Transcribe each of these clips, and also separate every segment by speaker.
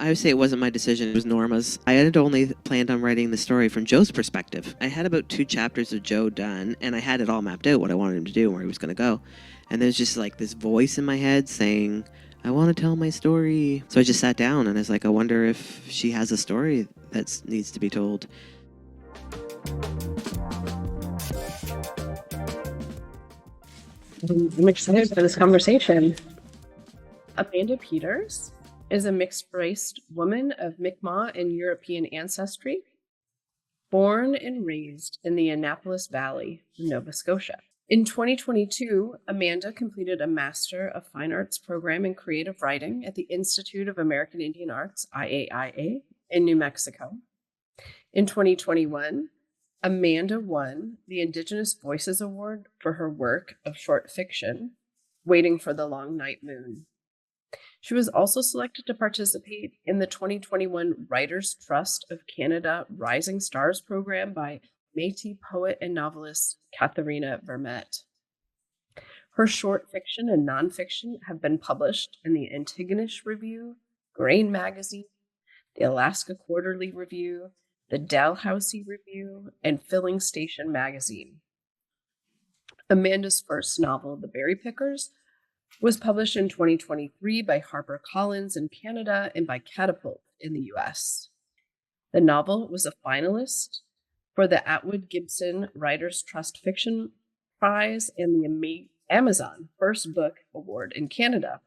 Speaker 1: I would say it wasn't my decision, it was Norma's. I had only planned on writing the story from Joe's perspective. I had about 2 chapters of Joe done, and I had it all mapped out, what I wanted him to do and where he was going to go. And there's just like this voice in my head saying, I want to tell my story. So I just sat down and I was like, I wonder if she has a story that needs to be told.
Speaker 2: I'm excited for this conversation. Amanda Peters is a mixed-race woman of Mi'kmaq and European ancestry, born and raised in the Annapolis Valley, Nova Scotia. In 2022, Amanda completed a Master of Fine Arts program in creative writing at the Institute of American Indian Arts, IAIA, in New Mexico. In 2021, Amanda won the Indigenous Voices Award for her work of short fiction, Waiting for the Long Night Moon. She was also selected to participate in the 2021 Writers' Trust of Canada Rising Stars program by Métis poet and novelist Katherena Vermette. Her short fiction and nonfiction have been published in the Indigenous Review, Grain Magazine, the Alaska Quarterly Review, the Dalhousie Review, and Filling Station Magazine. Amanda's first novel, The Berry Pickers, was published in 2023 by HarperCollins in Canada and by Catapult in the US. The novel was a finalist for the Atwood Gibson Writers' Trust Fiction Prize and the Amazon First Book Award in Canada,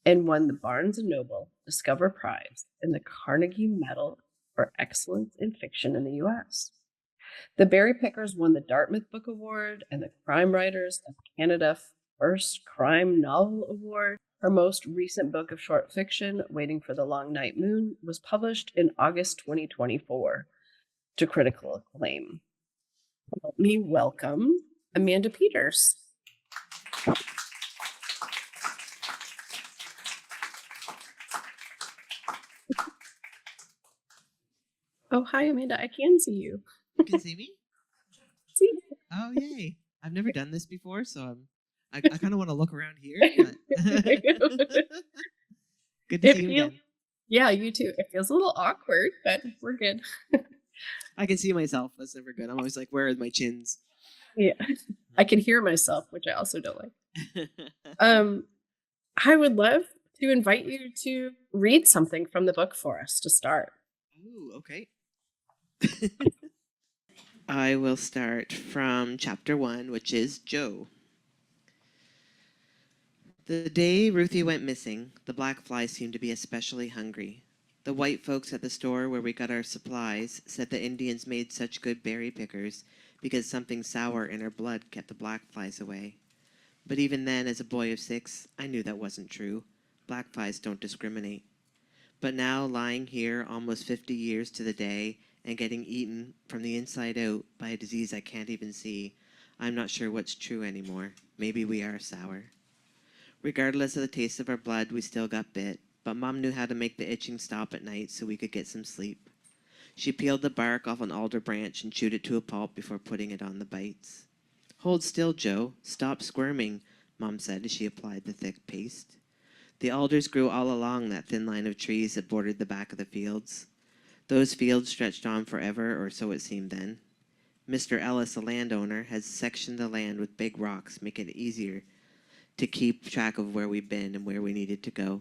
Speaker 2: and won the Barnes & Noble Discover Prize and the Carnegie Medal for Excellence in Fiction in the US. The Berry Pickers won the Dartmouth Book Award and the Crime Writers of Canada First Crime Novel Award. Her most recent book of short fiction, Waiting for the Long Night Moon, was published in August 2024 to critical acclaim. Help me welcome Amanda Peters. Oh, hi, Amanda. I can see you.
Speaker 1: You can see me?
Speaker 2: See?
Speaker 1: Oh, yay. I've never done this before, so I kind of want to look around here. But good to see you again.
Speaker 2: Yeah, you too. It feels a little awkward, but we're good.
Speaker 1: I can see myself. That's never good. I'm always like, where are my chins?
Speaker 2: Yeah, I can hear myself, which I also don't like. I would love to invite you to read something from the book for us to start.
Speaker 1: Ooh, okay. I will start from chapter 1, which is Joe. The day Ruthie went missing, the black flies seemed to be especially hungry. The white folks at the store where we got our supplies said the Indians made such good berry pickers because something sour in our blood kept the black flies away. But even then, as a boy of 6, I knew that wasn't true. Black flies don't discriminate. But now, lying here almost 50 years to the day and getting eaten from the inside out by a disease I can't even see, I'm not sure what's true anymore. Maybe we are sour. Regardless of the taste of our blood, we still got bit, but Mom knew how to make the itching stop at night so we could get some sleep. She peeled the bark off an alder branch and chewed it to a pulp before putting it on the bites. Hold still, Joe. Stop squirming, Mom said as she applied the thick paste. The alders grew all along that thin line of trees that bordered the back of the fields. Those fields stretched on forever, or so it seemed then. Mr. Ellis, a landowner, has sectioned the land with big rocks, making it easier to keep track of where we've been and where we needed to go.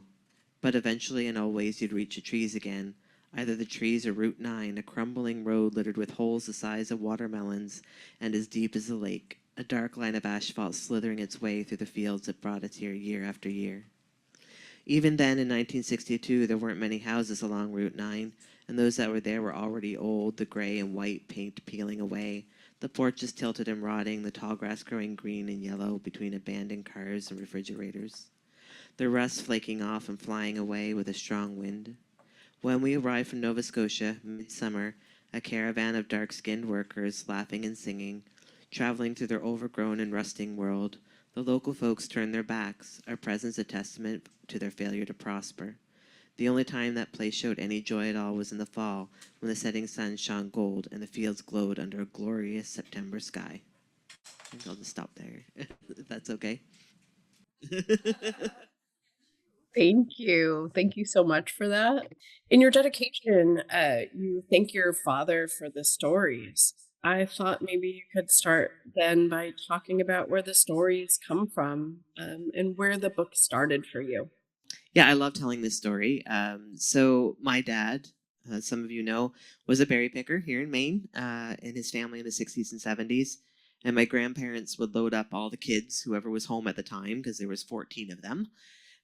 Speaker 1: But eventually and always you'd reach the trees again, either the trees or Route 9, a crumbling road littered with holes the size of watermelons and as deep as the lake, a dark line of asphalt slithering its way through the fields that brought us here year after year. Even then, in 1962, there weren't many houses along Route 9, and those that were there were already old, the gray and white paint peeling away, the porches tilted and rotting, the tall grass growing green and yellow between abandoned cars and refrigerators, the rust flaking off and flying away with a strong wind. When we arrived from Nova Scotia, midsummer, a caravan of dark-skinned workers, laughing and singing, traveling through their overgrown and rusting world, the local folks turned their backs, our presence a testament to their failure to prosper. The only time that place showed any joy at all was in the fall, when the setting sun shone gold and the fields glowed under a glorious September sky. I think I'll just stop there, if that's okay.
Speaker 2: Thank you. Thank you so much for that. In your dedication, you thank your father for the stories. I thought maybe you could start then by talking about where the stories come from, and where the book started for you.
Speaker 1: Yeah, I love telling this story. So my dad, some of you know, was a berry picker here in Maine, and his family in the 60s and 70s. And my grandparents would load up all the kids, whoever was home at the time, because there was 14 of them.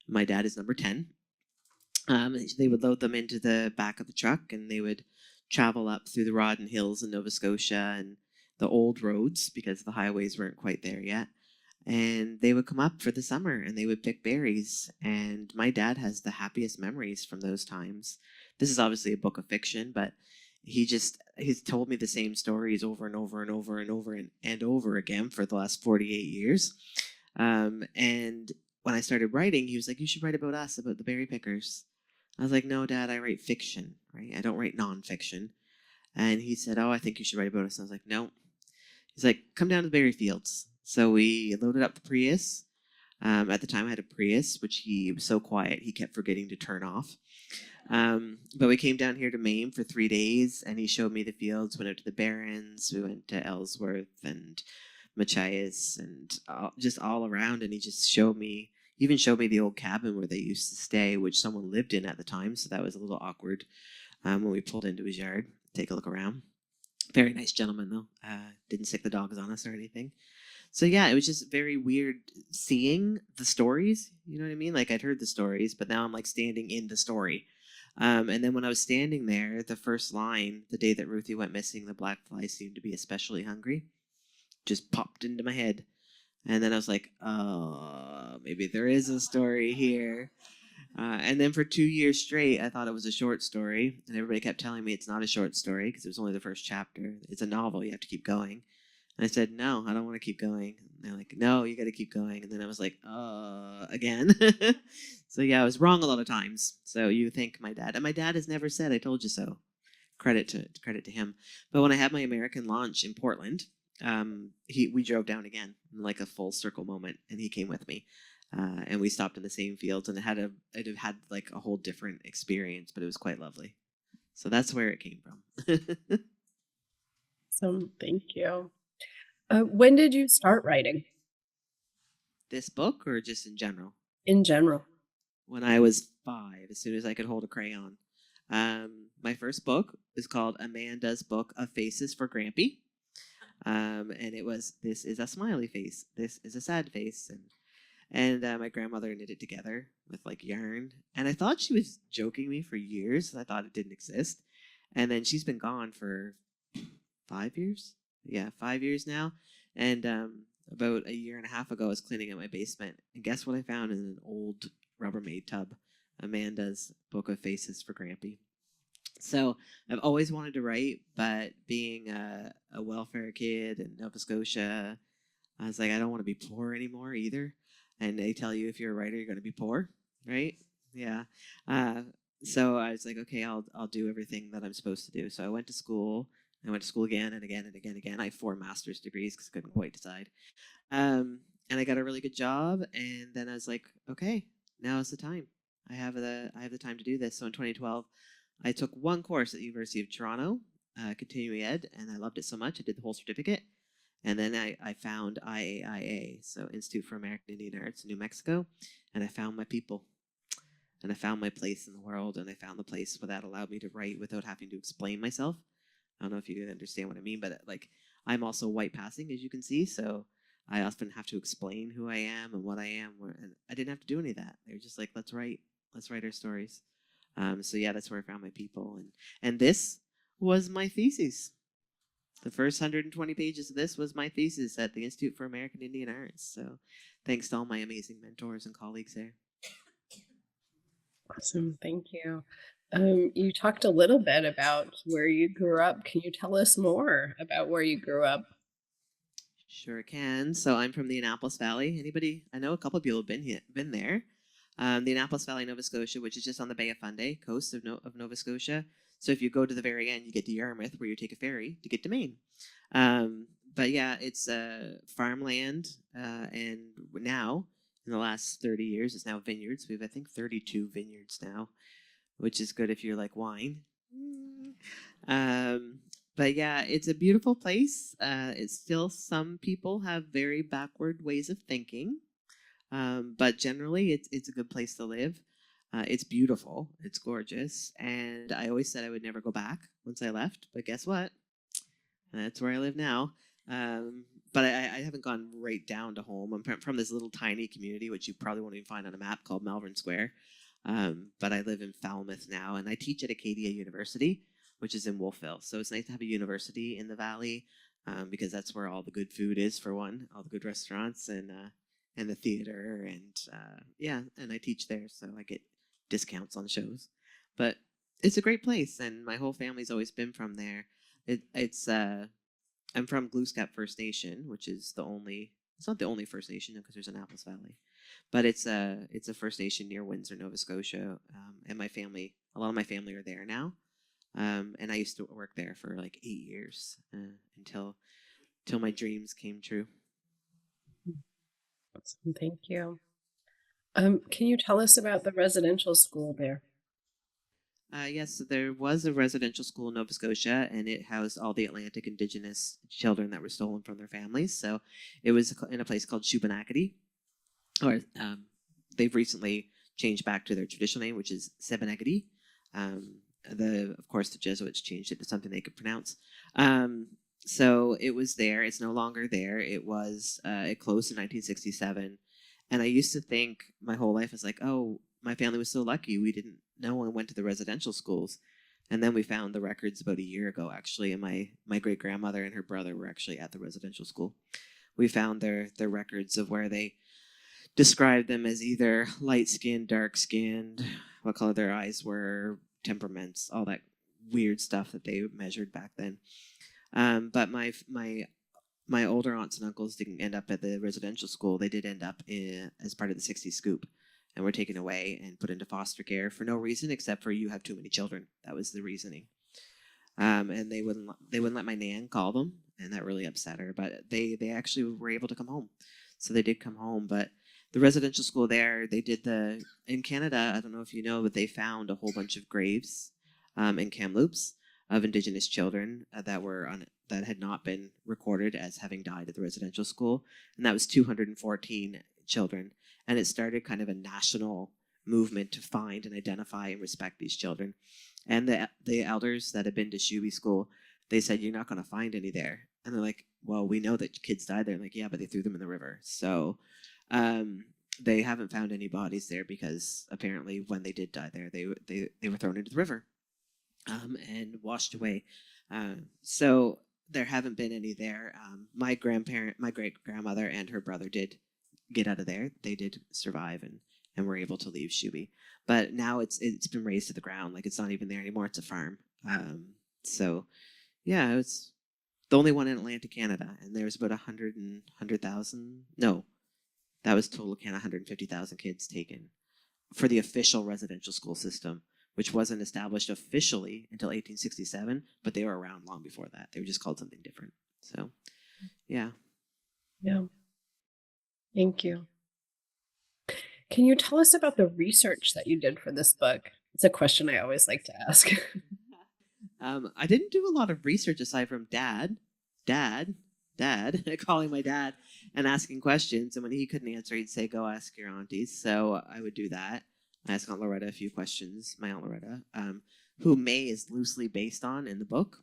Speaker 1: My dad is number 10. They would load them into the back of the truck, and they would travel up through the Rawdon Hills in Nova Scotia and the old roads because the highways weren't quite there yet. And they would come up for the summer and they would pick berries. And my dad has the happiest memories from those times. This is obviously a book of fiction, but he's told me the same stories over and over and over and over and over again for the last 48 years. And when I started writing, he was like, "You should write about us, about the berry pickers." I was like, "No, Dad, I write fiction, right? I don't write nonfiction." And he said, "Oh, I think you should write about us." And I was like, "No." He's like, "Come down to the berry fields." So we loaded up the Prius. At the time, I had a Prius, which he was so quiet, he kept forgetting to turn off. But we came down here to Maine for 3 days, and he showed me the fields. Went out to the Barrens. We went to Ellsworth and Machias, and just all around. And he just showed me, even showed me the old cabin where they used to stay, which someone lived in at the time. So that was a little awkward when we pulled into his yard. Take a look around. Very nice gentleman, though. Didn't sick the dogs on us or anything. So yeah, it was just very weird seeing the stories. You know what I mean? Like I'd heard the stories, but now I'm like standing in the story. And then when I was standing there, the first line, "The day that Ruthie went missing, the black fly seemed to be especially hungry," just popped into my head. And then I was like, "Oh, maybe there is a story here." And then for 2 years straight, I thought it was a short story, and everybody kept telling me it's not a short story because it was only the first chapter. It's a novel; you have to keep going. And I said, "No, I don't want to keep going." And they're like, "No, you got to keep going." And then I was like, again." So yeah, I was wrong a lot of times. So you thank my dad, and my dad has never said, "I told you so." Credit to him. But when I had my American launch in Portland, we drove down again, like a full circle moment, and he came with me. And we stopped in the same fields, and it had like a whole different experience, but it was quite lovely. So that's where it came from.
Speaker 2: So thank you. When did you start writing
Speaker 1: This book, or just in general?
Speaker 2: in general?
Speaker 1: When I was 5, as soon as I could hold a crayon. My first book is called Amanda's Book of Faces for Grampy. And it was, "This is a smiley face, this is a sad face." And my grandmother knit it together with like yarn. And I thought she was joking me for years. I thought it didn't exist. And then she's been gone for 5 years. Yeah, 5 years now. And about a year and a half ago, I was cleaning out my basement. And guess what I found in an old Rubbermaid tub? Amanda's Book of Faces for Grampy. So I've always wanted to write, but being a welfare kid in Nova Scotia, I was like, I don't want to be poor anymore either. And they tell you if you're a writer, you're going to be poor, right? Yeah. Uh, so I was like, okay, I'll do everything that I'm supposed to do. So I went to school. I went to school again and again and again and again. I have 4 master's degrees because I couldn't quite decide. And I got a really good job. And then I was like, okay, now is the time. I have the time to do this. So in 2012, I took one course at the University of Toronto, continuing ed, and I loved it so much I did the whole certificate. And then I found IAIA, so Institute for American Indian Arts in New Mexico, and I found my people, and I found my place in the world, and I found the place where that allowed me to write without having to explain myself. I don't know if you understand what I mean, but like I'm also white passing, as you can see, so I often have to explain who I am and what I am, and I didn't have to do any of that. They were just like, let's write our stories. So yeah, that's where I found my people, and this was my thesis. The first 120 pages of this was my thesis at the Institute for American Indian Arts. So thanks to all my amazing mentors and colleagues there.
Speaker 2: Awesome, thank you. You talked a little bit about where you grew up. Can you tell us more about where you grew up?
Speaker 1: Sure can. So I'm from the Annapolis Valley. Anybody? I know a couple of people have been there. The Annapolis Valley, Nova Scotia, which is just on the Bay of Fundy, coast of Nova Scotia. So if you go to the very end, you get to Yarmouth, where you take a ferry to get to Maine. But yeah, it's farmland, and now in the last 30 years. It's now vineyards. We have, I think, 32 vineyards now, which is good if you're like wine. Um, but yeah, it's a beautiful place. It's still, some people have very backward ways of thinking, but generally, it's a good place to live. It's beautiful. It's gorgeous, and I always said I would never go back once I left. But guess what? That's where I live now. But I haven't gone right down to home. I'm from this little tiny community, which you probably won't even find on a map, called Malvern Square. But I live in Falmouth now, and I teach at Acadia University, which is in Wolfville. So it's nice to have a university in the valley, because that's where all the good food is, for one, all the good restaurants, and the theater, and yeah, and I teach there, so I get discounts on shows. But it's a great place, and my whole family's always been from there. It's I'm from Glooscap First Nation, which is the only. It's not the only First Nation, because there's Annapolis Valley, but it's a First Nation near Windsor, Nova Scotia, and my family. A lot of my family are there now, and I used to work there for like 8 years, until my dreams came true.
Speaker 2: Awesome, thank you. Can you tell us about the residential school there?
Speaker 1: Yes, so there was a residential school in Nova Scotia, and it housed all the Atlantic Indigenous children that were stolen from their families. So it was in a place called Shubenacadie, or they've recently changed back to their traditional name, which is Sebenacadie. Of course, the Jesuits changed it to something they could pronounce. So it was there. It's no longer there. It closed in 1967. And I used to think my whole life was like, oh, my family was so lucky. No one went to the residential schools. And then we found the records about a year ago, actually, and my great-grandmother and her brother were actually at the residential school. We found their records of where they described them as either light-skinned, dark-skinned, what color their eyes were, temperaments, all that weird stuff that they measured back then. But my older aunts and uncles didn't end up at the residential school. They did end up as part of the 60s scoop, and were taken away and put into foster care for no reason except for you have too many children. That was the reasoning. And they wouldn't let my nan call them, and that really upset her. But they actually were able to come home, so they did come home. But the residential school there, they did in Canada. I don't know if you know, but they found a whole bunch of graves in Kamloops of Indigenous children that had not been recorded as having died at the residential school, and that was 214 children. And it started kind of a national movement to find and identify and respect these children. And the elders that had been to Shuby School, they said, you're not going to find any there. And they're like, well, we know that kids died there. I'm like, yeah, but they threw them in the river. So they haven't found any bodies there, because apparently when they did die there, they were thrown into the river and washed away. So there haven't been any there. My great-grandmother and her brother did get out of there. They did survive and were able to leave Shuby. But now it's been razed to the ground. Like, it's not even there anymore. It's a farm. So yeah, it's the only one in Atlantic Canada, and there's about 100,000. No, that was total Canada, 150,000 kids taken for the official residential school system, which wasn't established officially until 1867, but they were around long before that. They were just called something different. So yeah.
Speaker 2: Yeah. Thank you. Can you tell us about the research that you did for this book? It's a question I always like to ask.
Speaker 1: I didn't do a lot of research aside from dad, calling my dad and asking questions. And when he couldn't answer, he'd say, go ask your aunties. So I would do that. I asked Aunt Loretta a few questions, my Aunt Loretta, who May is loosely based on in the book.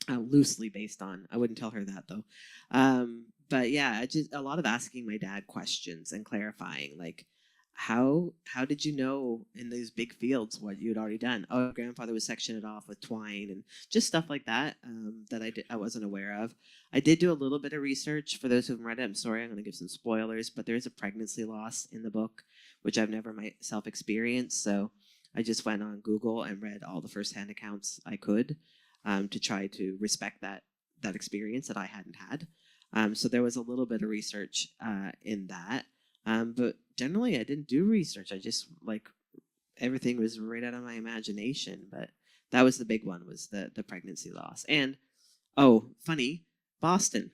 Speaker 1: Loosely based on. I wouldn't tell her that, though. But yeah, just a lot of asking my dad questions and clarifying, like, how did you know in these big fields what you had already done? Oh, grandfather was sectioning it off with twine and just stuff like that, that I wasn't aware of. I did do a little bit of research. For those who haven't read it, I'm sorry, I'm going to give some spoilers, but there is a pregnancy loss in the book, which I've never myself experienced. So I just went on Google and read all the firsthand accounts I could, to try to respect that experience that I hadn't had. So there was a little bit of research in that. But generally, I didn't do research. I just, like, everything was right out of my imagination. But that was the big one, was the pregnancy loss. And, oh, funny, Boston.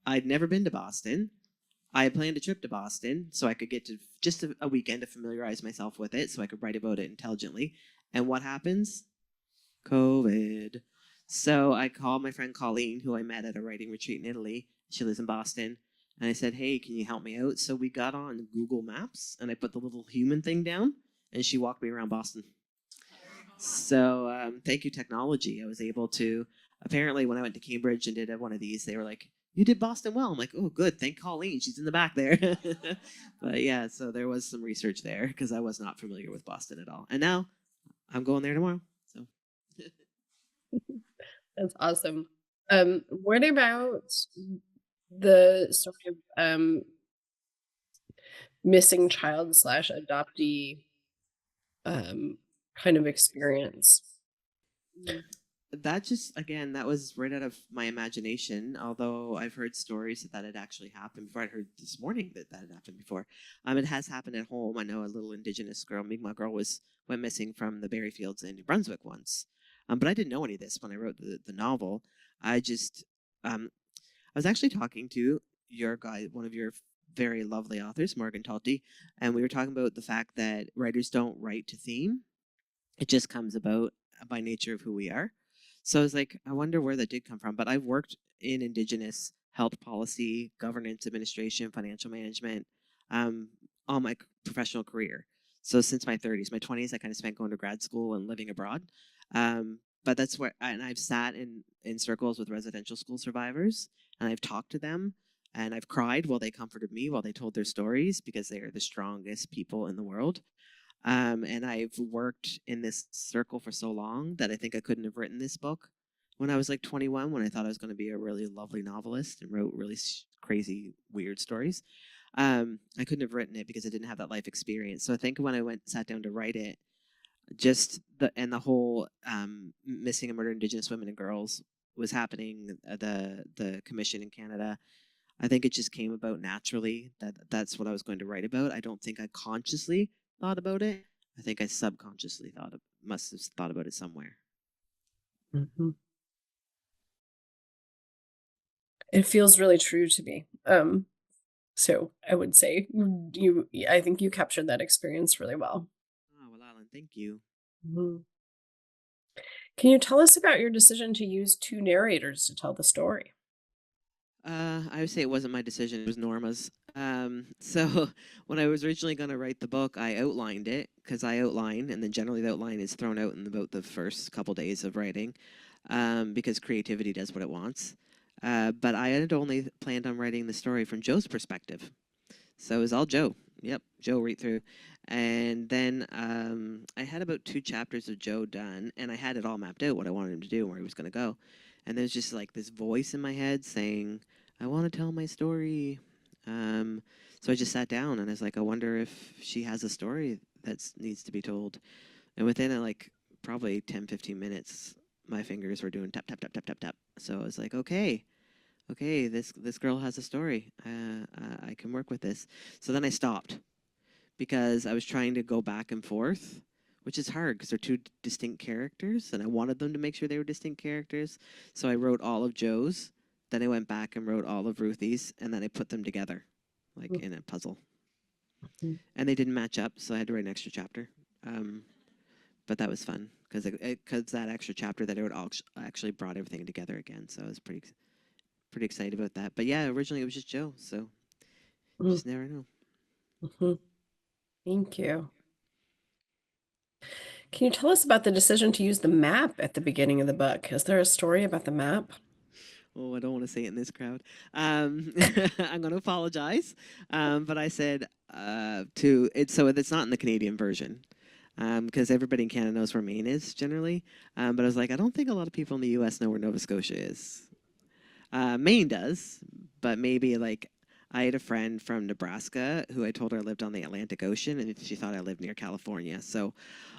Speaker 1: I'd never been to Boston. I had planned a trip to Boston so I could get to just a weekend to familiarize myself with it so I could write about it intelligently. And what happens? COVID. So I called my friend Colleen, who I met at a writing retreat in Italy. She lives in Boston. And I said, hey, can you help me out? So we got on Google Maps and I put the little human thing down and she walked me around Boston. So thank you, technology. I was able to, apparently, when I went to Cambridge and did one of these, they were like, you did Boston well. I'm like, oh, good. Thank Colleen. She's in the back there. But yeah, so there was some research there because I was not familiar with Boston at all. And now I'm going there tomorrow. So
Speaker 2: That's awesome. What about the sort of missing child slash adoptee kind of experience?
Speaker 1: that just, again, that was right out of my imagination. Although I've heard stories that had actually happened before. I heard this morning that had happened before. It has happened at home. I know a little Indigenous girl, Mi'kmaq girl, went missing from the berry fields in New Brunswick once. But I didn't know any of this when I wrote the novel. I just I was actually talking to your guy, one of your very lovely authors, Morgan Talty, and we were talking about the fact that writers don't write to theme. It just comes about by nature of who we are. So I was like, I wonder where that did come from. But I've worked in Indigenous health policy, governance, administration, financial management, all my professional career. So since my 30s, my 20s, I kind of spent going to grad school and living abroad. But that's where, and I've sat in circles with residential school survivors, and I've talked to them, and I've cried while they comforted me while they told their stories because they are the strongest people in the world. And I've worked in this circle for so long that I think I couldn't have written this book when I was like 21, when I thought I was going to be a really lovely novelist and wrote really crazy, weird stories. I couldn't have written it because I didn't have that life experience. So I think when I sat down to write it, just the whole missing and murdered Indigenous women and girls was happening. The commission in Canada. I think it just came about naturally that's what I was going to write about. I don't think I consciously thought about it. I think I subconsciously must have thought about it somewhere.
Speaker 2: Mm-hmm. It feels really true to me. So I would say I think you captured that experience really well.
Speaker 1: Oh, well, Alan, thank you.
Speaker 2: Mhm. Can you tell us about your decision to use two narrators to tell the story?
Speaker 1: I would say it wasn't my decision, it was Norma's. So when I was originally going to write the book, I outlined it because I outline, and then generally the outline is thrown out in about the first couple days of writing because creativity does what it wants. But I had only planned on writing the story from Joe's perspective. So it was all Joe. Yep, Joe right through. And then I had about 2 chapters of Joe done, and I had it all mapped out what I wanted him to do and where he was going to go. And there's just like this voice in my head saying, I want to tell my story. So I just sat down and I was like, I wonder if she has a story that needs to be told. And within like probably 10, 15 minutes, my fingers were doing tap, tap, tap, tap, tap, tap. So I was like, okay, this girl has a story. I can work with this. So then I stopped because I was trying to go back and forth, which is hard because they're 2 distinct characters, and I wanted them to make sure they were distinct characters. So I wrote all of Joe's, then I went back and wrote all of Ruthie's, and then I put them together, like in a puzzle.
Speaker 2: Mhm.
Speaker 1: And they didn't match up, so I had to write an extra chapter. But that was fun because that extra chapter that I wrote actually brought everything together again. So I was pretty excited about that. But yeah, originally it was just Joe, so you just never know.
Speaker 2: Mhm. Thank you. Can you tell us about the decision to use the map at the beginning of the book? Is there a story about the map?
Speaker 1: Oh, I don't want to say it in this crowd. I'm going to apologize. But I said to it, so it's not in the Canadian version. Because everybody in Canada knows where Maine is generally. But I was like, I don't think a lot of people in the U.S. know where Nova Scotia is. Maine does, but maybe like I had a friend from Nebraska who I told her lived on the Atlantic Ocean, and she thought I lived near California. So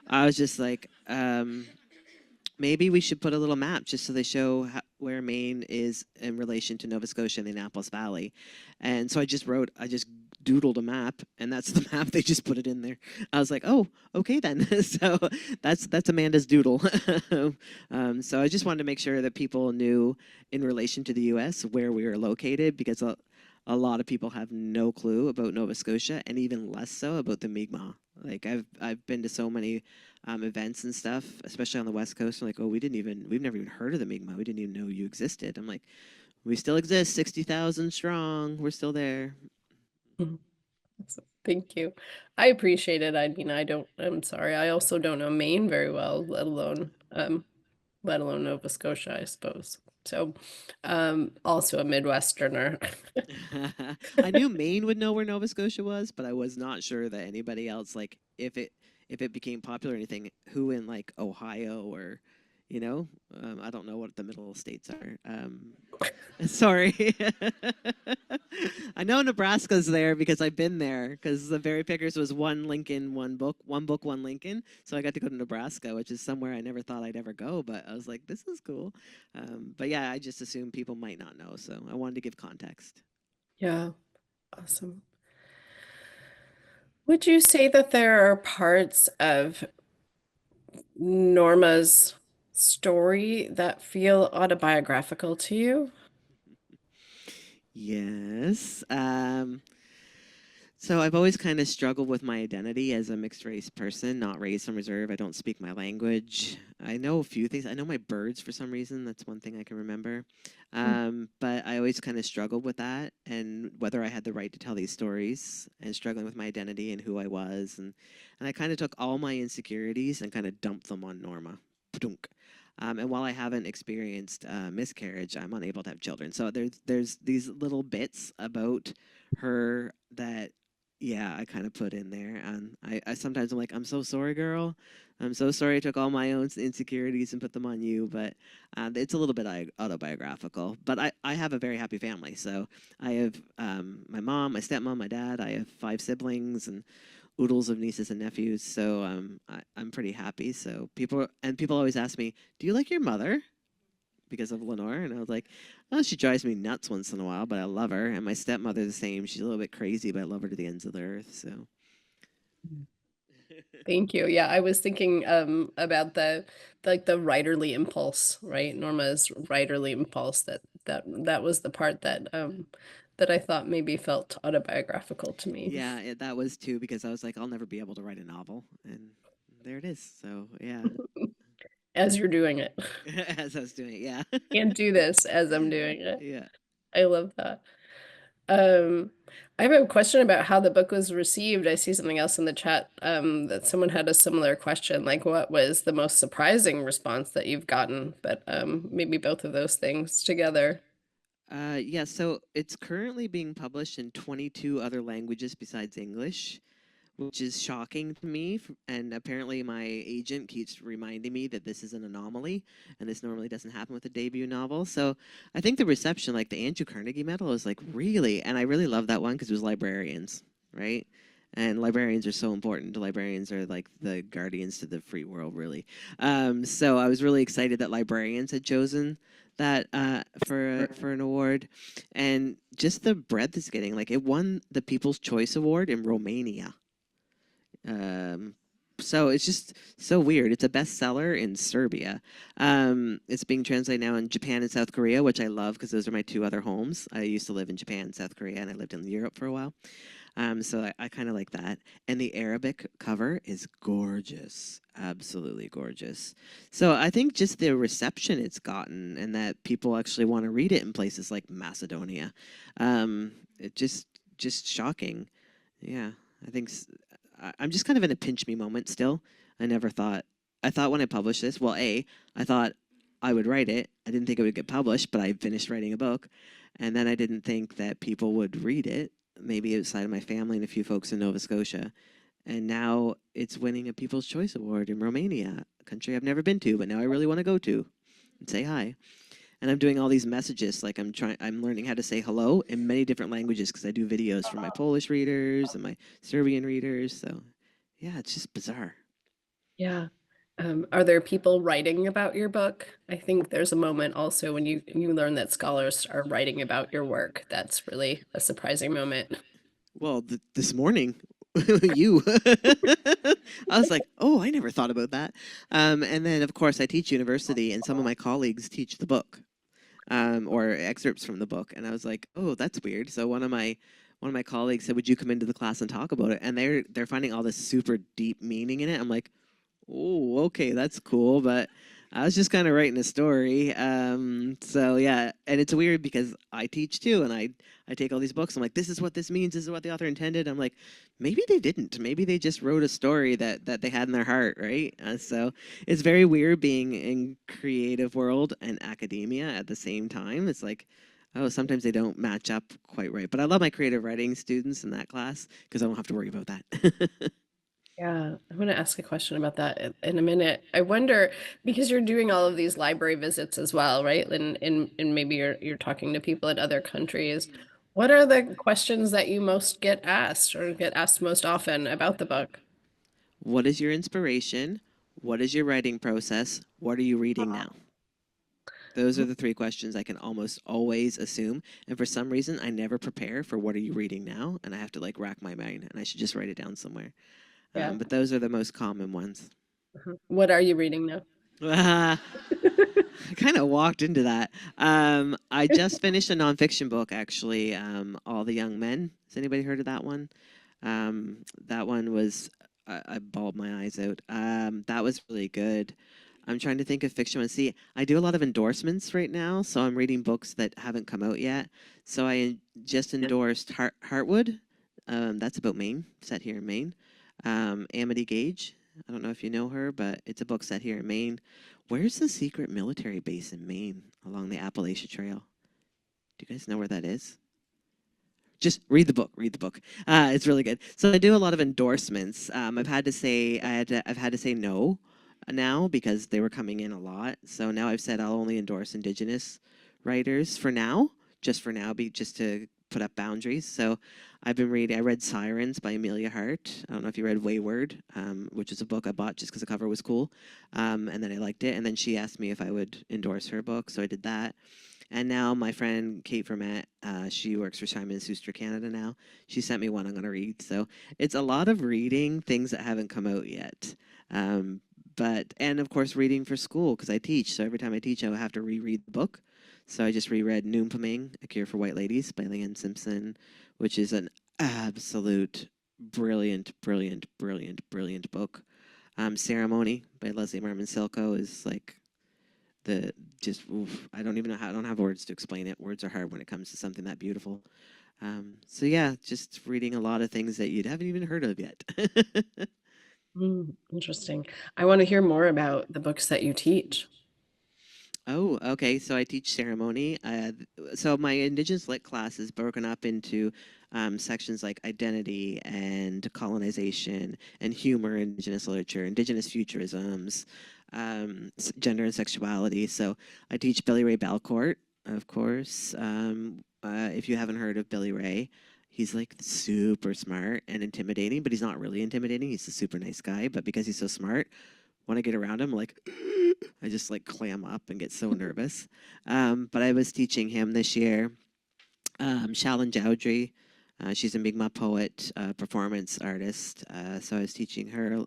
Speaker 1: I was just like, maybe we should put a little map just so they show where Maine is in relation to Nova Scotia and the Annapolis Valley. And so I just doodled a map, and that's the map. They just put it in there. I was like, oh, okay then. So that's Amanda's doodle. So I just wanted to make sure that people knew in relation to the U.S. where we were located, because a a lot of people have no clue about Nova Scotia, and even less so about the Mi'kmaq. Like I've been to so many events and stuff, especially on the West Coast. I'm like, oh, we've never even heard of the Mi'kmaq. We didn't even know you existed. I'm like, we still exist, 60,000 strong. We're still there.
Speaker 2: Thank you. I appreciate it. I mean, I'm sorry. I also don't know Maine very well, let alone Nova Scotia, I suppose. So, also a Midwesterner.
Speaker 1: I knew Maine would know where Nova Scotia was, but I was not sure that anybody else, like, if it became popular or anything, who in like Ohio or, you know, I don't know what the middle states are. Sorry. I know Nebraska's there because I've been there because the Berry Pickers was one Lincoln, one book, one Lincoln. So I got to go to Nebraska, which is somewhere I never thought I'd ever go, but I was like, this is cool. But yeah, I just assumed people might not know, so I wanted to give context.
Speaker 2: Yeah, awesome. Would you say that there are parts of Norma's story that feel autobiographical to you?
Speaker 1: Yes. So I've always kind of struggled with my identity as a mixed race person, not raised from reserve. I don't speak my language. I know a few things. I know my birds for some reason. That's one thing I can remember. But I always kind of struggled with that and whether I had the right to tell these stories and struggling with my identity and who I was. And I kind of took all my insecurities and kind of dumped them on Norma. Padunk. And while I haven't experienced miscarriage, I'm unable to have children. So there's these little bits about her that yeah, I kind of put in there. And I sometimes I'm like, I'm so sorry, girl. I'm so sorry I took all my own insecurities and put them on you. But it's a little bit autobiographical. But I have a very happy family. So I have my mom, my stepmom, my dad. I have 5 siblings and oodles of nieces and nephews. So I'm pretty happy. So people always ask me, do you like your mother? Because of Lenore, and I was like, oh, she drives me nuts once in a while, but I love her. And my stepmother the same. She's a little bit crazy, but I love her to the ends of the earth. So
Speaker 2: Thank you. Yeah, I was thinking about the writerly impulse, right? Norma's writerly impulse that was the part that I thought maybe felt autobiographical to me.
Speaker 1: yeah, that was too because I was like, I'll never be able to write a novel, and there it is. So yeah,
Speaker 2: As you're doing it.
Speaker 1: as I was doing it, yeah,
Speaker 2: Can't do this as I'm doing it.
Speaker 1: yeah.
Speaker 2: I love that. Um, I have a question about how the book was received. I see something else in the chat, that someone had a similar question, like what was the most surprising response that you've gotten? But maybe both of those things together.
Speaker 1: Yeah, so it's currently being published in 22 other languages besides English, which is shocking to me. And apparently, my agent keeps reminding me that this is an anomaly, and this normally doesn't happen with a debut novel. So I think the reception, like the Andrew Carnegie Medal, is like really, and I really love that one because it was librarians, right? And librarians are so important. Librarians are like the guardians to the free world, really. So I was really excited that librarians had chosen that for an award, and just the breadth it's getting. Like it won the People's Choice Award in Romania. Um, so it's just so weird. It's a bestseller in Serbia. It's being translated now in Japan and South Korea, which I love because those are my 2 other homes. I used to live in Japan and South Korea, and I lived in Europe for a while. So I kind of like that. And the Arabic cover is gorgeous, absolutely gorgeous. So I think just the reception it's gotten, and that people actually want to read it in places like Macedonia, it just shocking. Yeah, I think I'm just kind of in a pinch me moment still. I never thought, I thought when I published this, well, I thought I would write it. I didn't think it would get published, but I finished writing a book. And then I didn't think that people would read it, maybe outside of my family and a few folks in Nova Scotia. And now it's winning a People's Choice Award in Romania, a country I've never been to, but now I really want to go to and say hi. And I'm doing all these messages, like I'm learning how to say hello in many different languages because I do videos for my Polish readers and my Serbian readers. So yeah, it's just bizarre.
Speaker 2: Yeah. Are there people writing about your book? I think there's a moment also when you learn that scholars are writing about your work. That's really a surprising moment.
Speaker 1: Well, this morning, you, I was like, oh, I never thought about that. And then, of course, I teach university, and some of my colleagues teach the book. or excerpts from the book, and I was like, oh, that's weird. So one of my colleagues said, would you come into the class and talk about it? And they're finding all this super deep meaning in it. I'm like, oh, okay, that's cool, but I was just kind of writing a story. So yeah, and it's weird because I teach too, and I take all these books. I'm like, this is what this means. This is what the author intended. I'm like, maybe they didn't. Maybe they just wrote a story that they had in their heart, right? So it's very weird being in creative world and academia at the same time. It's like, oh, sometimes they don't match up quite right. But I love my creative writing students in that class because I don't have to worry about that.
Speaker 2: Yeah, I'm going to ask a question about that in a minute. I wonder, because you're doing all of these library visits as well, right? And maybe you're talking to people in other countries. What are the questions that you most get asked or get asked most often about the book?
Speaker 1: What is your inspiration? What is your writing process? What are you reading now? Those are the three questions I can almost always assume. And for some reason, I never prepare for what are you reading now? And I have to like rack my mind and I should just write it down somewhere.
Speaker 2: Yeah.
Speaker 1: But those are the most common ones.
Speaker 2: What are you reading now?
Speaker 1: I kind of walked into that. I just finished a nonfiction book, actually, All the Young Men. Has anybody heard of that one? That one was, I bawled my eyes out. That was really good. I'm trying to think of fiction. And see, I do a lot of endorsements right now, so I'm reading books that haven't come out yet. So just endorsed Heartwood. That's about Maine, set here in Maine. Amity Gage. I don't know if you know her, but it's a book set here in Maine. Where's the secret military base in Maine along the Appalachia Trail? Do you guys know where that is? Just read the book. Read the book. It's really good. So I do a lot of endorsements. I've had to say no now because they were coming in a lot. So now I've said I'll only endorse Indigenous writers for now, just for now, just to put up boundaries. So I've been reading. I read Sirens by Amelia Hart. I don't know if you read Wayward, which is a book I bought just because the cover was cool, and then I liked it. And then she asked me if I would endorse her book, so I did that. And now my friend Kate Vermette, she works for Simon & Schuster Canada now. She sent me one I'm going to read. So it's a lot of reading things that haven't come out yet. Um, and of course, reading for school because I teach. So every time I teach, I have to reread the book. So I just reread Noompaming, A Cure for White Ladies by Leanne Simpson, which is an absolute brilliant, brilliant, brilliant, brilliant book. Ceremony by Leslie Marmon Silko is like the just oof, I don't even know how I don't have words to explain it. Words are hard when it comes to something that beautiful. So yeah, just reading a lot of things that you haven't even heard of yet.
Speaker 2: Interesting. I want to hear more about the books that you teach.
Speaker 1: Oh, okay. So I teach ceremony. So my Indigenous Lit class is broken up into sections like identity and colonization and humor, Indigenous literature, Indigenous futurisms, gender and sexuality. So I teach Billy Ray Balcourt, of course. If you haven't heard of Billy Ray, he's like super smart and intimidating, but he's not really intimidating. He's a super nice guy, but because he's so smart, when I get around him, like I just like clam up and get so nervous. But I was teaching him this year. Shalyn Chowdhury, she's a Mi'kmaq poet, performance artist. So I was teaching her.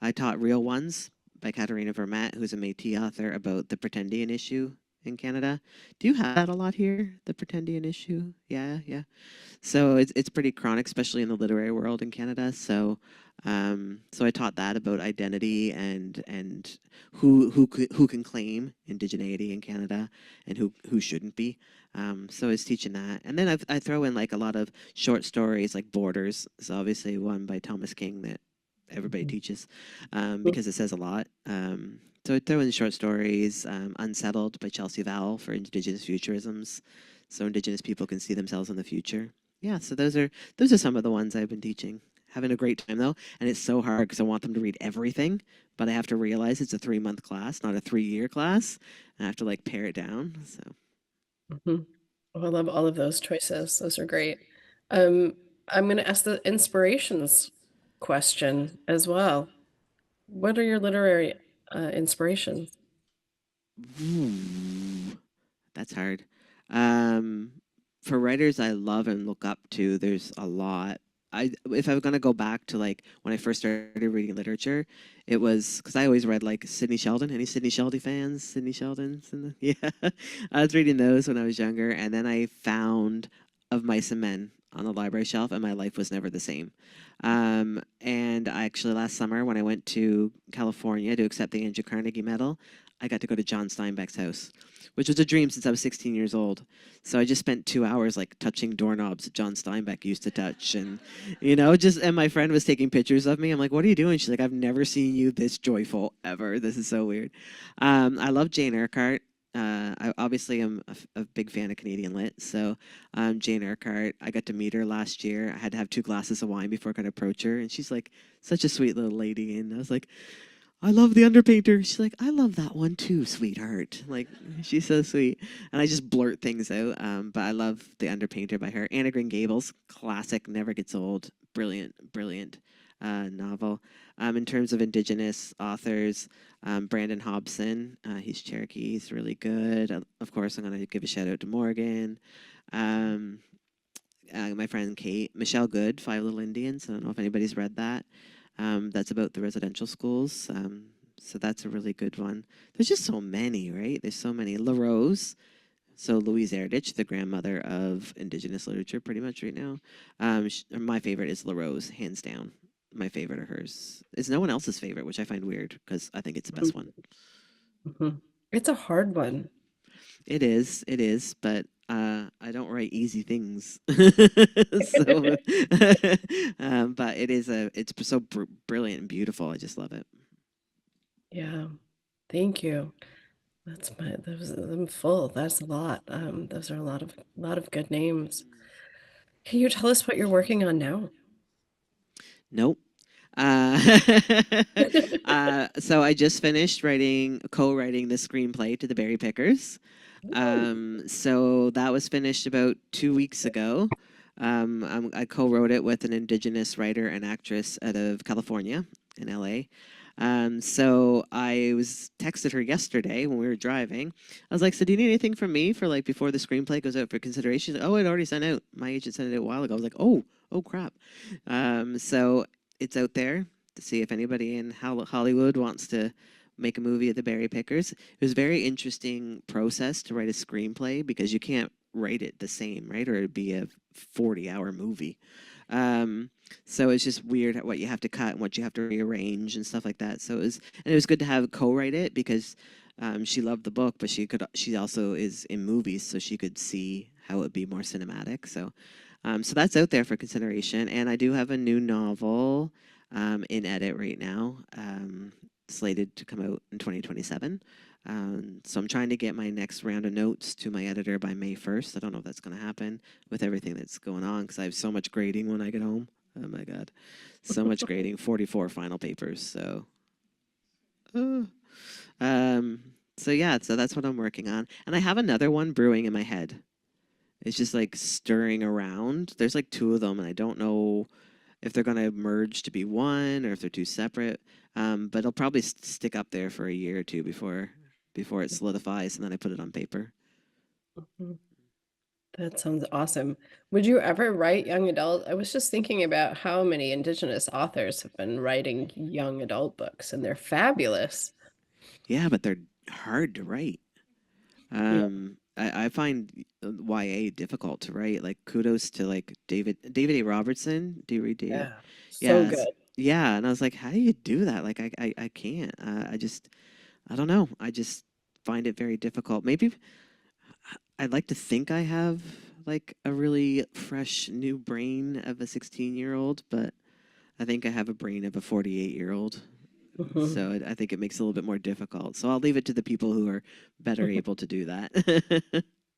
Speaker 1: I taught Real Ones by Katherena Vermette, who's a Métis author about the Pretendian issue in Canada. Do you have that a lot here? The Pretendian issue? Yeah, yeah. So it's pretty chronic, especially in the literary world in Canada. So I taught that about identity and who can claim indigeneity in Canada and who shouldn't be. So I was teaching that, and then I throw in like a lot of short stories, like Borders. It's obviously one by Thomas King that everybody teaches because it says a lot. So I throw in short stories, Unsettled by Chelsea Vowell for Indigenous futurisms, so Indigenous people can see themselves in the future. Yeah, so those are some of the ones I've been teaching. Having a great time though, and it's so hard because I want them to read everything, but I have to realize it's a 3-month class, not a 3-year class. And I have to like pare it down. So
Speaker 2: Mhm. Oh, I love all of those choices. Those are great. Um, I'm going to ask the inspirations question as well. What are your literary inspirations?
Speaker 1: ooh, that's hard. Um, for writers I love and look up to, there's a lot. I if I was gonna go back to like when I first started reading literature, it was because I always read like Sidney Sheldon. Any Sidney Sheldon fans? Sidney Sheldon's yeah. I was reading those when I was younger, and then I found Of Mice and Men on the library shelf, and my life was never the same. And I actually last summer when I went to California to accept the Andrew Carnegie Medal, I got to go to John Steinbeck's house, which was a dream since I was 16 years old. So I just spent 2 hours like touching doorknobs that John Steinbeck used to touch, and just and my friend was taking pictures of me. I'm like, "What are you doing?" She's like, "I've never seen you this joyful ever. This is so weird." I love Jane Urquhart. I obviously am a big fan of Canadian lit, so Jane Urquhart. I got to meet her last year. I had to have 2 glasses of wine before I could approach her, and she's like such a sweet little lady. And I was like, I love the Underpainter. She's like, I love that one too, sweetheart. Like, she's so sweet. And I just blurt things out. But I love the Underpainter by her. Anna Green Gables, classic, never gets old. Brilliant, brilliant novel. In terms of Indigenous authors, Brandon Hobson, he's Cherokee. He's really good. Of course, I'm going to give a shout out to Morgan. Um, my friend Kate, Michelle Good, Five Little Indians. I don't know if anybody's read that. That's about the residential schools. So that's a really good one. There's just so many, right? There's so many. La Rose, so Louise Erdrich, the grandmother of Indigenous literature, pretty much right now. My favorite is La Rose, hands down. My favorite of hers. It's no one else's favorite, which I find weird because I think it's the best one.
Speaker 2: Mhm. It's a hard one.
Speaker 1: It is, but I don't write easy things. So, but it's so brilliant and beautiful. I just love it.
Speaker 2: Yeah. Thank you. I'm full. That's a lot. Those are a lot of good names. Can you tell us what you're working on now?
Speaker 1: Nope. Uh, so I just finished co-writing the screenplay to the Berry Pickers.
Speaker 2: Ooh.
Speaker 1: So that was finished about 2 weeks ago. I co-wrote it with an Indigenous writer and actress out of California in LA. So I was texted her yesterday when we were driving. I was like, "So do you need anything from me for like before the screenplay goes out for consideration?" She's like, "Oh, it already sent out. My agent sent it out a while ago." I was like, "Oh crap." So it's out there to see if anybody in Hollywood wants to make a movie of the Berry Pickers. It was a very interesting process to write a screenplay because you can't write it the same, right? Or it'd be a 40-hour movie. So it's just weird what you have to cut and what you have to rearrange and stuff like that. It was good to have co-write it because she loved the book, but she also is in movies, so she could see how it would be more cinematic. So that's out there for consideration. And I do have a new novel in edit right now, slated to come out in 2027. So I'm trying to get my next round of notes to my editor by May 1st. I don't know if that's going to happen with everything that's going on because I have so much grading when I get home. Oh my God. So much grading, 44 final papers. Uh, um, so yeah, so that's what I'm working on. And I have another one brewing in my head. It's just like stirring around. There's like 2 of them, and I don't know if they're going to merge to be one or if they're 2 separate. But it'll probably stick up there for a year or two before it solidifies, and then I put it on paper.
Speaker 2: Mhm. That sounds awesome. Would you ever write young adult? I was just thinking about how many Indigenous authors have been writing young adult books, and they're fabulous.
Speaker 1: Yeah, but they're hard to write.
Speaker 2: Yeah.
Speaker 1: I find YA difficult to write. Like kudos to like David A. Robertson. Do you read David?
Speaker 2: Yeah. So
Speaker 1: Yeah,
Speaker 2: good.
Speaker 1: yeah. And I was like, how do you do that? Like I can't. I don't know. I just find it very difficult. Maybe I'd like to think I have like a really fresh new brain of a 16-year-old, but I think I have a brain of a 48-year-old.
Speaker 2: Mhm.
Speaker 1: So I think it makes it a little bit more difficult. So I'll leave it to the people who are better able to do that.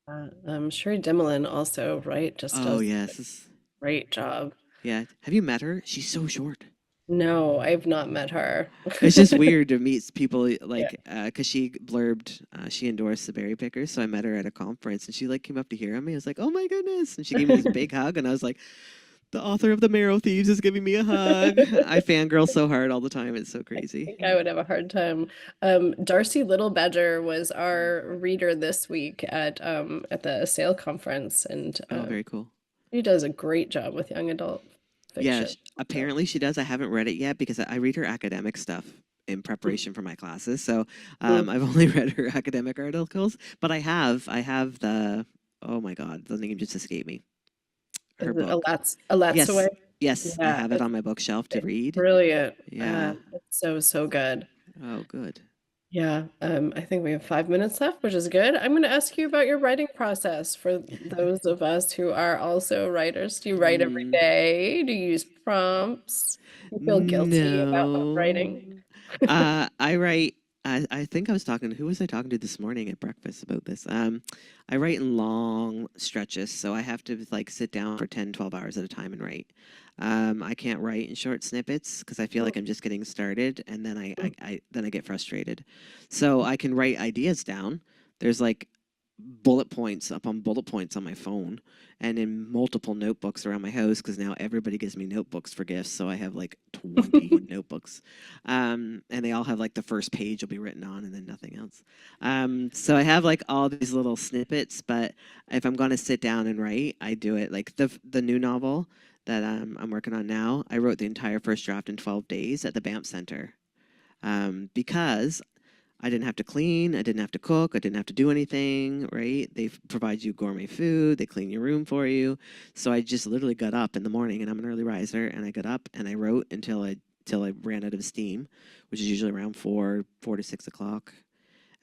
Speaker 2: Sherry Demolin also, right, just
Speaker 1: Oh,
Speaker 2: does
Speaker 1: yes.
Speaker 2: a great job.
Speaker 1: Yeah. Have you met her? She's so short.
Speaker 2: No, I've not met her.
Speaker 1: It's just weird to meet people
Speaker 2: Yeah.
Speaker 1: like, because she blurbed, she endorsed the Berry Pickers. So I met her at a conference and she like came up to hear me. I was like, oh my goodness. And she gave me this big hug. And I was like, the author of The Marrow Thieves is giving me a hug. I fangirl so hard all the time. It's so
Speaker 2: I
Speaker 1: crazy.
Speaker 2: think I would have a hard time. Darcy Littlebadger was our reader this week at the sale conference, and
Speaker 1: Oh, very cool.
Speaker 2: he does a great job with young adult
Speaker 1: Yeah,
Speaker 2: fiction. So,
Speaker 1: apparently she does. I haven't read it yet because I read her academic stuff in
Speaker 2: mm,
Speaker 1: preparation for my classes. So
Speaker 2: mm.
Speaker 1: I've only read her academic articles, but I have the, oh my God, the name just escaped me. Her
Speaker 2: Is it
Speaker 1: book.
Speaker 2: Alat's
Speaker 1: Yes,
Speaker 2: Away?
Speaker 1: yes, I
Speaker 2: Yeah,
Speaker 1: have it on my bookshelf to
Speaker 2: it's
Speaker 1: read.
Speaker 2: brilliant.
Speaker 1: Yeah.
Speaker 2: It's so, so good.
Speaker 1: Oh, good.
Speaker 2: Yeah, I think we have 5 minutes left, which is good. I'm going to ask you about your writing process for those of us who are also writers. Do you write every
Speaker 1: Mm,
Speaker 2: day? Do you use prompts? Do you feel guilty about not
Speaker 1: no.
Speaker 2: writing?
Speaker 1: I write. I think I was talking. Who was I talking to this morning at breakfast about this? I write in long stretches, so I have to like sit down for 10, 12 hours at a time and write. I can't write in short snippets because I feel like I'm just getting started, and then I get frustrated. So I can write ideas down. There's like bullet points upon bullet points on my phone and in multiple notebooks around my house because now everybody gives me notebooks for gifts. So I have like 20 notebooks. And they all have like the first page will be written on and then nothing else. So I have like all these little snippets, but if I'm going to sit down and write, I do it like the new novel that I'm working on now. I wrote the entire first draft in 12 days at the BAMP Center because I didn't have to clean, I didn't have to cook, I didn't have to do anything, right? They provide you gourmet food, they clean your room for you. So I just literally got up in the morning and I'm an early riser and I got up and I wrote until I ran out of steam, which is usually around 4 to 6 o'clock.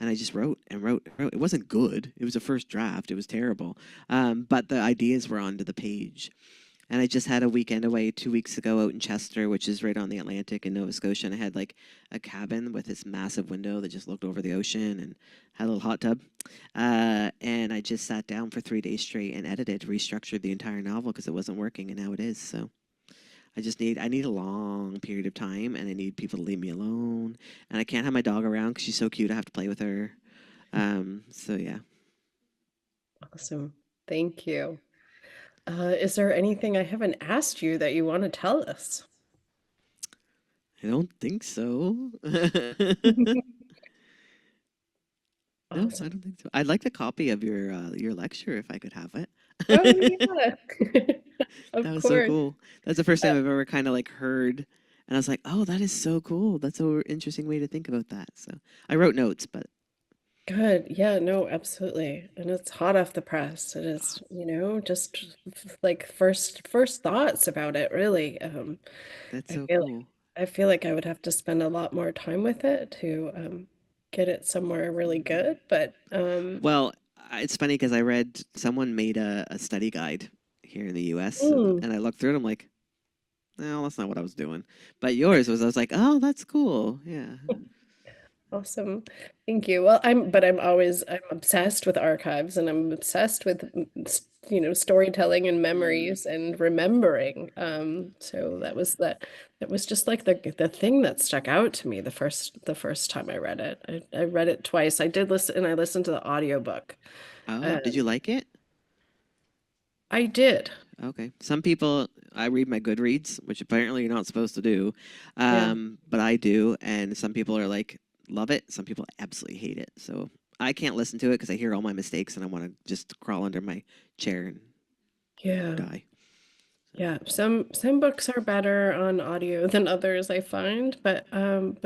Speaker 1: And I just wrote and wrote and wrote. It wasn't good. It was a first draft. It was terrible. But the ideas were onto the page. And I just had a weekend away 2 weeks ago out in Chester, which is right on the Atlantic in Nova Scotia. And I had like a cabin with this massive window that just looked over the ocean and had a little hot tub. And I just sat down for 3 days straight and edited, restructured the entire novel because it wasn't working, and now it is. So I need a long period of time, and I need people to leave me alone. And I can't have my dog around because she's so cute. I have to play with her. So yeah,
Speaker 2: Awesome. Thank you. Is there anything I haven't asked you that you want to tell us?
Speaker 1: I don't think so. No, I
Speaker 2: Awesome.
Speaker 1: don't think so. I'd like a copy of your lecture if I could have it.
Speaker 2: Oh, yeah. Of
Speaker 1: That was so
Speaker 2: course.
Speaker 1: cool. That's the first
Speaker 2: Uh,
Speaker 1: time I've ever kind of like heard, and I was like, "Oh, that is so cool. That's an interesting way to think about that." So I wrote notes, but
Speaker 2: Good. Yeah, no, absolutely. And it's hot off the press. It is, just like first thoughts about it, really.
Speaker 1: that's
Speaker 2: I
Speaker 1: so
Speaker 2: feel like
Speaker 1: cool.
Speaker 2: I feel like I would have to spend a lot more time with it to get it somewhere really good. But
Speaker 1: Well, it's funny because I read someone made a study guide here in the U.S.
Speaker 2: mm,
Speaker 1: and I looked through it. I'm like, no, that's not what I was doing. But yours was, I was like, oh, that's cool. Yeah,
Speaker 2: awesome. Thank you. Well, I'm obsessed with archives and I'm obsessed with storytelling and
Speaker 1: mm,
Speaker 2: memories and remembering. So that was just like the thing that stuck out to me the first time I read it. I read it twice. I listened to the audiobook.
Speaker 1: oh, did you
Speaker 2: Um,
Speaker 1: like it?
Speaker 2: I did.
Speaker 1: Okay. Some people, I read my Goodreads, which apparently you're not supposed to do,
Speaker 2: Yeah.
Speaker 1: but I do. And some people are like, love it. Some people absolutely hate it. So I can't listen to it because I hear all my mistakes and I want to just crawl under my chair and
Speaker 2: Yeah.
Speaker 1: die. So,
Speaker 2: Yeah, some books are better on audio than others, I find, but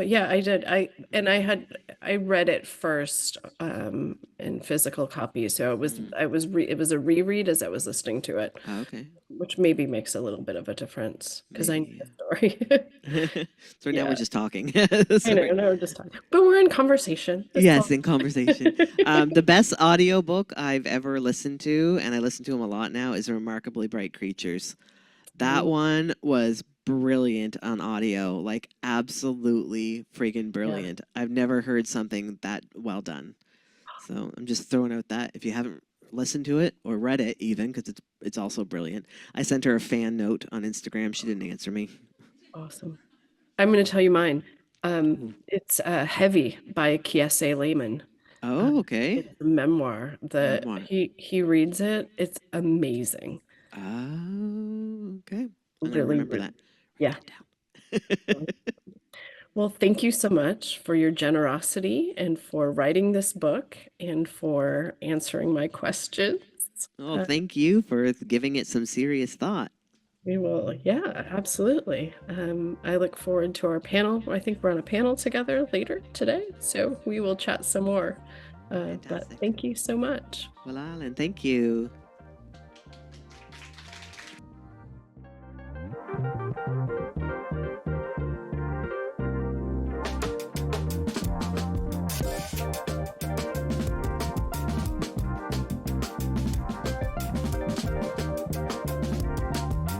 Speaker 2: yeah, I did. I read it first in physical copy, so
Speaker 1: mm,
Speaker 2: it was a reread as I was listening to it,
Speaker 1: okay.
Speaker 2: which maybe makes a little bit of a difference because I knew
Speaker 1: Maybe.
Speaker 2: the story.
Speaker 1: So now we're
Speaker 2: Yeah,
Speaker 1: just talking.
Speaker 2: I know,
Speaker 1: Sorry.
Speaker 2: no, just talking. But we're in conversation. That's
Speaker 1: Yes,
Speaker 2: all.
Speaker 1: in conversation. The best audiobook I've ever listened to, and I listen to them a lot now, is Remarkably Bright Creatures. That
Speaker 2: Mm,
Speaker 1: one was brilliant on audio, like absolutely friggin'
Speaker 2: yeah.
Speaker 1: brilliant. I've never heard something that well done. So I'm just throwing out that if you haven't listened to it or read it even, because it's also brilliant. I sent her a fan note on Instagram. She didn't answer me.
Speaker 2: Awesome. I'm going to tell you mine.
Speaker 1: Ooh.
Speaker 2: It's Heavy by Kiese Layman. Uh,
Speaker 1: Oh, okay.
Speaker 2: it's a memoir.
Speaker 1: Memoir.
Speaker 2: He reads it. It's amazing.
Speaker 1: Oh, okay. I'm gonna
Speaker 2: Really,
Speaker 1: remember
Speaker 2: really,
Speaker 1: that. Write
Speaker 2: yeah.
Speaker 1: that down.
Speaker 2: Well, thank you so much for your generosity and for writing this book and for answering my questions.
Speaker 1: Oh,
Speaker 2: Uh,
Speaker 1: thank you for giving it some serious thought.
Speaker 2: We will, yeah, absolutely. I look forward to our panel. I think we're on a panel together later today, so we will chat some more. But
Speaker 1: Fantastic.
Speaker 2: thank you so much.
Speaker 1: Well, Alan, thank you.